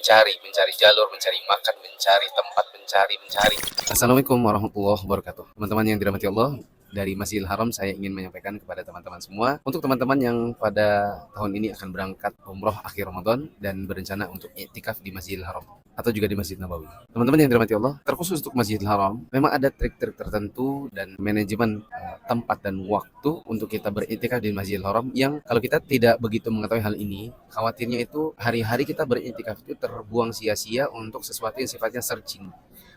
mencari jalur, mencari makan, mencari tempat, mencari. Assalamualaikum warahmatullahi wabarakatuh. Teman-teman yang dirahmati Allah, dari Masjidil Haram saya ingin menyampaikan kepada teman-teman semua, untuk teman-teman yang pada tahun ini akan berangkat umroh akhir Ramadan dan berencana untuk iktikaf di Masjidil Haram atau juga di Masjid Nabawi. Teman-teman yang dirahmati Allah, terkhusus untuk Masjidil Haram, memang ada trik-trik tertentu dan manajemen tempat dan waktu untuk kita beriktikaf di Masjidil Haram yang kalau kita tidak begitu mengetahui hal ini, khawatirnya itu hari-hari kita beriktikaf itu terbuang sia-sia untuk sesuatu yang sifatnya searching,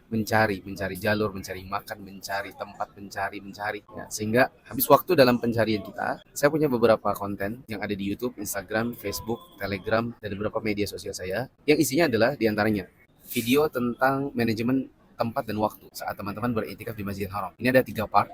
mencari jalur, mencari makan, mencari tempat, mencari ya, sehingga habis waktu dalam pencarian kita. Saya punya beberapa konten yang ada di YouTube, Instagram, Facebook, Telegram, dan beberapa media sosial saya yang isinya adalah diantaranya video tentang manajemen tempat dan waktu saat teman-teman beriktikaf di Masjidil Haram. Ini ada 3 part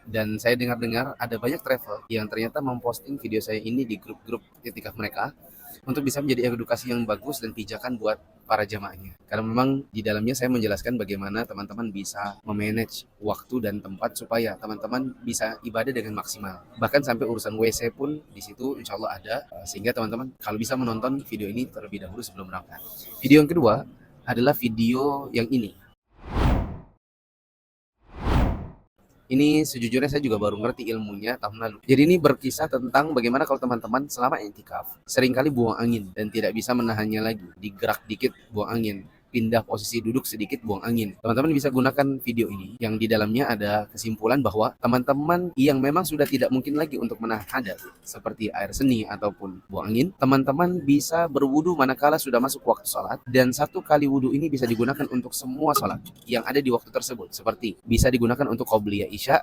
dan saya dengar-dengar ada banyak travel yang ternyata memposting video saya ini di grup-grup iktikaf mereka untuk bisa menjadi edukasi yang bagus dan pijakan buat para jamaahnya. Karena memang di dalamnya saya menjelaskan bagaimana teman-teman bisa memanage waktu dan tempat supaya teman-teman bisa ibadah dengan maksimal. Bahkan sampai urusan WC pun di situ insya Allah ada, sehingga teman-teman kalau bisa menonton video ini terlebih dahulu sebelum berangkat. Video yang kedua adalah video yang ini. Ini sejujurnya saya juga baru ngerti ilmunya tahun lalu. Jadi ini berkisah tentang bagaimana kalau teman-teman selama iktikaf seringkali buang angin dan tidak bisa menahannya lagi. Digerak dikit buang angin, pindah posisi duduk sedikit buang angin. Teman-teman bisa gunakan video ini yang di dalamnya ada kesimpulan bahwa teman-teman yang memang sudah tidak mungkin lagi untuk menahan hadas seperti air seni ataupun buang angin, teman-teman bisa berwudu manakala sudah masuk waktu sholat, dan 1 kali wudu ini bisa digunakan untuk semua sholat yang ada di waktu tersebut, seperti bisa digunakan untuk qobliyah isya,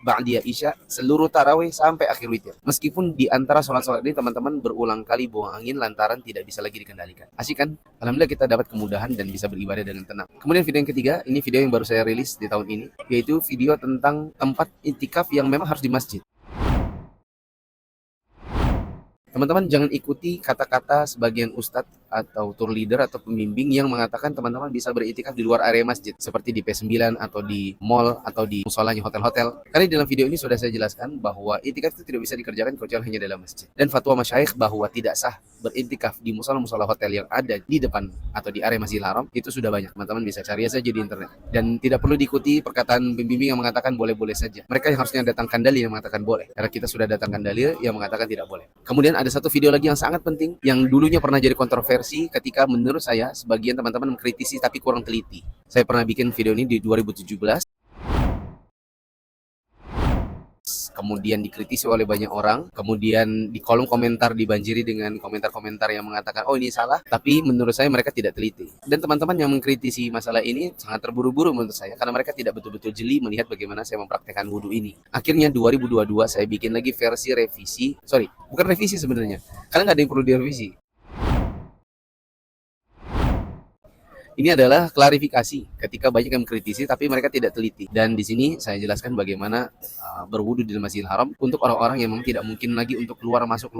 ba'diyah isya, seluruh tarawih sampai akhir witir. Meskipun di antara sholat-sholat ini teman-teman berulang kali buang angin lantaran tidak bisa lagi dikendalikan. Asik kan? Alhamdulillah kita dapat kemudahan dan bisa beribadah dengan tenang. Kemudian video yang ketiga, ini video yang baru saya rilis di tahun ini, yaitu video tentang tempat iktikaf yang memang harus di masjid. Teman-teman jangan ikuti kata-kata sebagian ustadz atau tour leader atau pembimbing yang mengatakan teman-teman bisa beriktikaf di luar area masjid, seperti di P9 atau di mall atau di musolanya hotel-hotel. Karena dalam video ini sudah saya jelaskan bahwa iktikaf itu tidak bisa dikerjakan kecuali hanya dalam masjid. Dan fatwa masyayikh bahwa tidak sah beriktikaf di musola-musola hotel yang ada di depan atau di area Masjidil Haram itu sudah banyak. Teman-teman bisa cari saja di internet. Dan tidak perlu diikuti perkataan pembimbing yang mengatakan boleh-boleh saja. Mereka yang harusnya datangkan dalil yang mengatakan boleh. Karena kita sudah datangkan dalil yang mengatakan tidak boleh. Kemudian ada satu video lagi yang sangat penting yang dulunya pernah jadi kontroversi ketika menurut saya sebagian teman-teman mengkritisi tapi kurang teliti. Saya pernah bikin video ini di 2017. Kemudian dikritisi oleh banyak orang, kemudian di kolom komentar dibanjiri dengan komentar-komentar yang mengatakan oh ini salah, tapi menurut saya mereka tidak teliti. Dan teman-teman yang mengkritisi masalah ini sangat terburu-buru menurut saya, karena mereka tidak betul-betul jeli melihat bagaimana saya mempraktekkan wudhu ini. Akhirnya 2022 saya bikin lagi versi revisi, bukan revisi sebenarnya, karena nggak ada yang perlu direvisi. Ini adalah klarifikasi ketika banyak yang mengkritisi tapi mereka tidak teliti. Dan di sini saya jelaskan bagaimana berwudu di Masjidil Haram untuk orang-orang yang memang tidak mungkin lagi untuk keluar masuk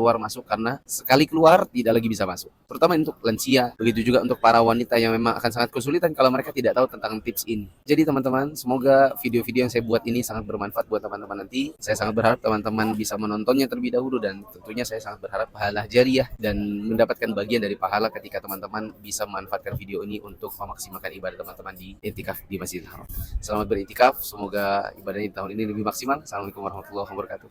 karena sekali keluar tidak lagi bisa masuk. Terutama untuk lansia, begitu juga untuk para wanita yang memang akan sangat kesulitan kalau mereka tidak tahu tentang tips ini. Jadi teman-teman, semoga video-video yang saya buat ini sangat bermanfaat buat teman-teman nanti. Saya sangat berharap teman-teman bisa menontonnya terlebih dahulu, dan tentunya saya sangat berharap pahala jariah dan mendapatkan bagian dari pahala ketika teman-teman bisa memanfaatkan video ini untuk memaksimalkan ibadah teman-teman di iktikaf di Masjidil Haram. Selamat beriktikaf, semoga ibadahnya di tahun ini lebih maksimal. Assalamualaikum warahmatullahi wabarakatuh.